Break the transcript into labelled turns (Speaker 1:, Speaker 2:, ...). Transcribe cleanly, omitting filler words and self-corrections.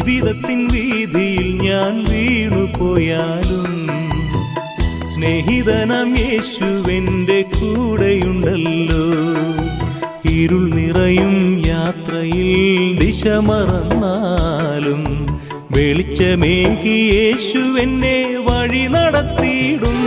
Speaker 1: ജീവിതത്തിൻ വീതിയിൽ ഞാൻ വീണുപോയാലും സ്നേഹിതനാം യേശുവെന്റെ കൂടെയുണ്ടല്ലോ. ഇരുൾ നിറയും യാത്രയിൽ ദിശ മറന്നാലും വെളിച്ചമേകി യേശുവെന്നെ വഴി നടത്തിയിടും.